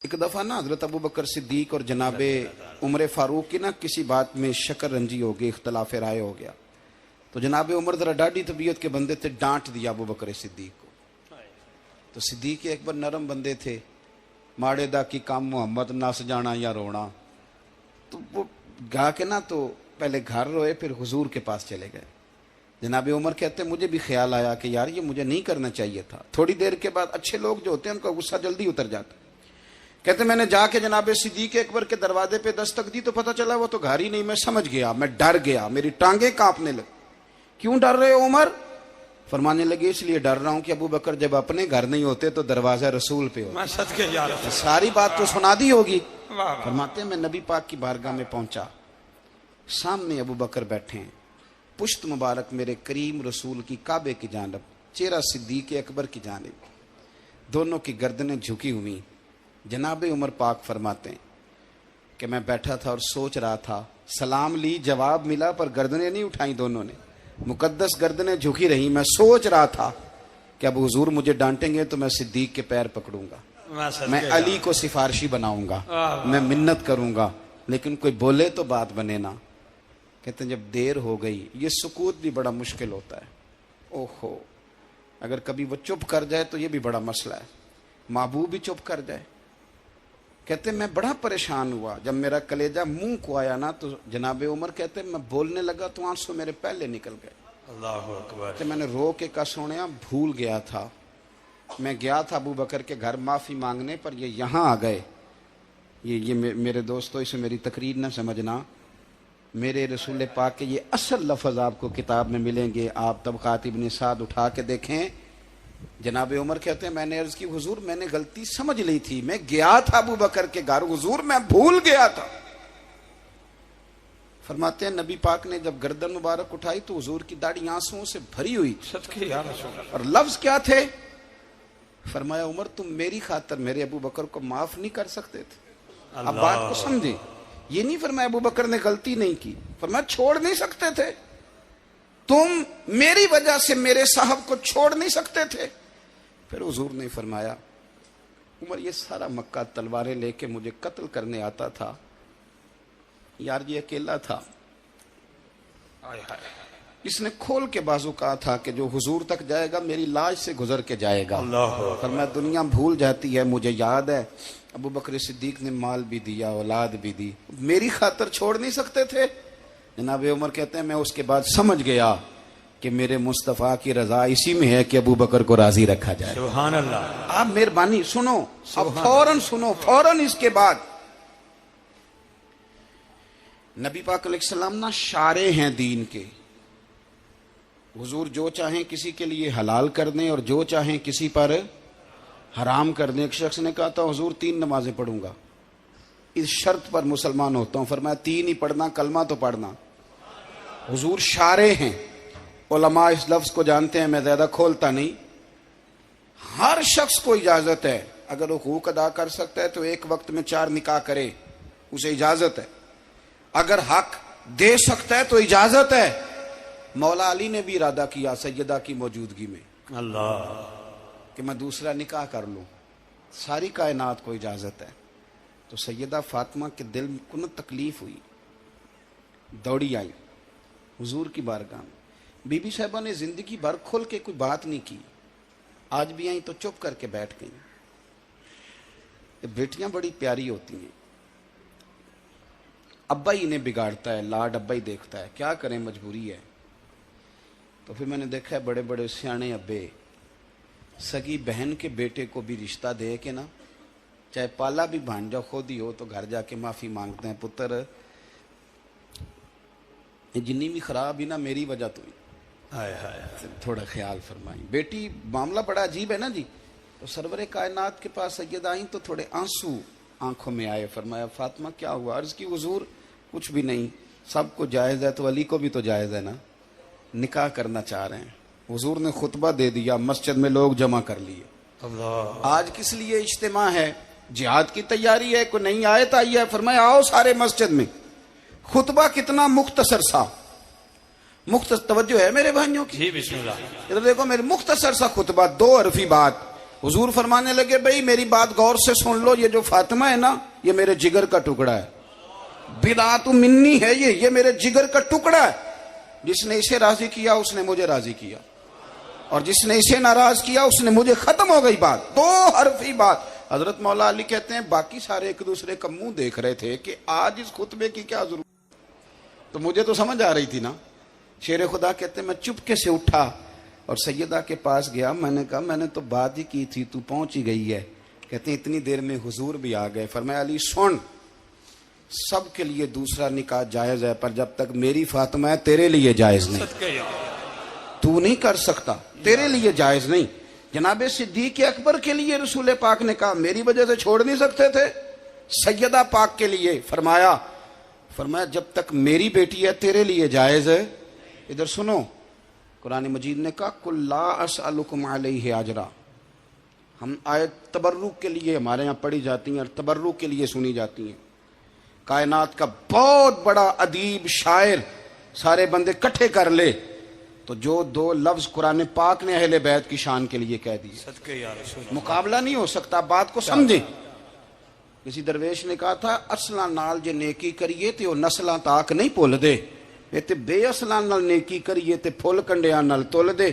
एक दफ़ा ना हज़रत अबू बकर सिद्दीक और जनाबे उमर फारूक की ना किसी बात में शक्कर रंजी हो गई, इख्तलाफ राय हो गया। तो जनाबे उमर ज़रा डाढ़ी तबीयत के बंदे थे, डांट दिया अबू बकर सिद्दीक को। तो सिद्दीक एक बार नरम बंदे थे, माड़े दा की काम मोहम्मद नस जाना या रोना। तो वो गा के ना तो पहले घर रोए, फिर हुजूर के पास चले गए। जनाबे उमर कहते मुझे भी ख्याल आया कि यार ये मुझे नहीं करना चाहिए था। थोड़ी देर के बाद अच्छे लोग जो होते हैं उनका गुस्सा जल्दी उतर जाता है। कहते मैंने जाके जनाबे सिद्दीक अकबर के दरवाजे पे दस्तक दी तो पता चला वो तो घर ही नहीं। मैं समझ गया, मैं डर गया, मेरी टांगे कांपने लगी। क्यों डर रहे हो उमर? फरमाने लगे इसलिए डर रहा हूं कि अबू बकर जब अपने घर नहीं होते तो दरवाजा रसूल पे होता। सारी बात तो सुना दी होगी। फरमाते मैं नबी पाक की बारगाह में पहुंचा, सामने अबू बकर बैठे हैं, पुश्त मुबारक मेरे करीम रसूल की काबे की जानब, चेहरा सिद्दीक अकबर की जानब, दोनों की गर्दनें झुकी हुई। जनाबे उमर पाक फरमाते हैं कि मैं बैठा था और सोच रहा था, सलाम ली, जवाब मिला, पर गर्दनें नहीं उठाई दोनों ने, मुकद्दस गर्दनें झुकी रही। मैं सोच रहा था कि अब हुजूर मुझे डांटेंगे तो मैं सिद्दीक के पैर पकड़ूंगा, मैं अली को सिफारशी बनाऊंगा, मैं मिन्नत करूंगा, लेकिन कोई बोले तो बात बने ना। कहते हैं जब देर हो गई, ये सुकूत भी बड़ा मुश्किल होता है। ओहो, अगर कभी वो चुप कर जाए तो ये भी बड़ा मसला है, महबूब भी चुप कर जाए। कहते मैं बड़ा परेशान हुआ, जब मेरा कलेजा मुंह को आया ना तो जनाबे उमर कहते मैं बोलने लगा तो आंसू मेरे पहले निकल गए। अल्लाह अकबर। तो मैंने रो के कहा सोनिया भूल गया था, मैं गया था अबू बकर के घर माफी मांगने, पर ये यहाँ आ गए। ये मेरे दोस्तों इसे मेरी तकरीर ना समझना, मेरे रसूल पाक के ये असल लफ्ज़ आपको किताब में मिलेंगे। आप तबक़ात इब्न साद उठा के देखें। जनाबे उमर कहते हैं मैंने अर्ज की हुजूर मैंने गलती समझ ली थी, मैं गया था अबू बकर के घर, हुजूर मैं भूल गया था। फरमाते हैं नबी पाक ने जब गर्दन मुबारक उठाई तो हुजूर की दाढ़ी आंसुओं से भरी हुई। और लफ्ज क्या थे? फरमाया उमर तुम मेरी खातर मेरे अबू बकर को माफ नहीं कर सकते थे। अब बात को समझे, ये नहीं फरमाया अबू बकर ने गलती नहीं की, फरमाया छोड़ नहीं सकते थे, तुम मेरी वजह से मेरे साहब को छोड़ नहीं सकते थे। फिर हुजूर ने फरमाया उमर ये सारा मक्का तलवारें लेके मुझे कत्ल करने आता था, यार ये अकेला था, इसने खोल के बाजू कहा था कि जो हुजूर तक जाएगा मेरी लाश से गुजर के जाएगा। फरमाया दुनिया भूल जाती है, मुझे याद है अबू बकर सिद्दीक ने माल भी दिया, औलाद भी दी, मेरी खातर छोड़ नहीं सकते थे। जनाब उमर कहते हैं मैं उसके बाद समझ गया कि मेरे मुस्तफ़ा की रजा इसी में है कि अबू बकर को राजी रखा जाए। सुभान अल्लाह। आप मेहरबानी सुनो, अब फौरन सुनो, फौरन इसके बाद नबी पाक अलैहिस्सलाम ना शारे हैं दीन के। हुजूर जो चाहें किसी के लिए हलाल कर दें और जो चाहें किसी पर हराम कर दें। एक शख्स ने कहा था हुजूर 3 नमाजें पढ़ूंगा, इस शर्त पर मुसलमान होता हूं। फरमाया 3 ही पढ़ना, कलमा तो पढ़ना। हुजूर शारे हैं, उलमा इस लफ्ज को जानते हैं, मैं ज्यादा खोलता नहीं। हर शख्स को इजाजत है, अगर वो हुकूक अदा कर सकता है तो एक वक्त में 4 निकाह करे, उसे इजाजत है। अगर हक दे सकता है तो इजाजत है। मौला अली ने भी इरादा किया सैयदा की मौजूदगी में अल्लाह कि मैं दूसरा निकाह कर लूं, सारी कायनात को इजाजत है। तो सैयदा फातिमा के दिल को न तकलीफ हुई, दौड़ी आई हुजूर की बारगाह में। बीबी साहिबा ने जिंदगी भर खोल के कोई बात नहीं की, आज भी आई तो चुप करके बैठ गई। बेटियां बड़ी प्यारी होती हैं, अब्बा ही इन्हें बिगाड़ता है, लाड अब्बा ही देखता है, क्या करें मजबूरी है। तो फिर मैंने देखा है बड़े बड़े सियाने अब्बे सगी बहन के बेटे को भी रिश्ता दे के ना, चाहे पाला भी भांजा खुद ही हो, तो घर जाके माफी मांगते हैं, पुत्र ये जिन्नी भी खराब ही ना मेरी वजह तो ही, थोड़ा ख्याल फरमाई। बेटी मामला बड़ा अजीब है ना जी। तो सरवरे कायनात के पास सैयद आई तो थोड़े आंसू आंखों में आए। फरमाया फातिमा क्या हुआ? अर्ज की हुजूर कुछ भी नहीं, सबको जायज है तो अली को भी तो जायज है ना, निकाह करना चाह रहे हैं। हुजूर ने खुतबा दे दिया, मस्जिद में लोग जमा कर लिए। आज किस लिए इज्तिमा है? जिहाद की तैयारी है, कोई नई आयत आई है। फरमाया आओ सारे मस्जिद में। खुतबा कितना मुख्तसर सा, मुख्तसर तवज्जो है मेरे भाइयों की? जी बिस्मिल्लाह। इधर देखो मेरे मुख्तसर सा खुतबा, 2 हरफी बात, حضور فرمانے لگے بھئی میری بات غور سے سن لو، یہ جو فاطمہ ہے نا یہ میرے جگر کا ٹکڑا ہے، بضعۃ منی ہے، یہ میرے جگر کا ٹکڑا ہے، جس نے اسے راضی کیا اس نے مجھے راضی کیا، اور جس نے اسے ناراض کیا اس نے مجھے، ختم ہو گئی بات، دو حرفی بات۔ حضرت مولا علی کہتے ہیں باقی سارے ایک دوسرے کا منہ دیکھ رہے تھے کہ آج اس خطبے کی کیا ضرورت، تو مجھے تو سمجھ آ رہی تھی نا۔ شیر خدا کہتے ہیں میں چپکے سے اٹھا اور سیدہ کے پاس گیا، میں نے کہا میں نے تو بات ہی کی تھی، تو پہنچ ہی گئی ہے۔ کہتے ہیں اتنی دیر میں حضور بھی آ گئے، فرمایا علی سن، سب کے لیے دوسرا نکاح جائز ہے، پر جب تک میری فاطمہ ہے تیرے لیے جائز نہیں، صدقے یا تو نہیں کر سکتا، تیرے لیے جائز نہیں۔ جناب صدیق اکبر کے لیے رسول پاک نے کہا میری وجہ سے چھوڑ نہیں سکتے تھے، سیدہ پاک کے لیے فرمایا جب تک میری بیٹی ہے تیرے لیے جائز ہے۔ ادھر سنو، قرآن مجید نے کہا قل لا اسألکم علیہ اجرا، ہم آیت تبرک کے لیے ہمارے یہاں پڑھی جاتی ہیں اور تبرک کے لیے سنی جاتی ہیں۔ کائنات کا بہت بڑا ادیب شاعر سارے بندے کٹھے کر لے تو جو دو لفظ قرآن پاک نے اہل بیت کی شان کے لیے کہہ دیے، صدقے یا رسول مقابلہ نہیں ہو سکتا، بات کو سمجھیں۔ کسی درویش نے کہا تھا اصلاں نال جے نیکی کریے تے وہ نسلاں تاک نہیں بھول دے، تے بے اصلاں نال نیکی کریے تے پھل کنڈیاں نال تل دے۔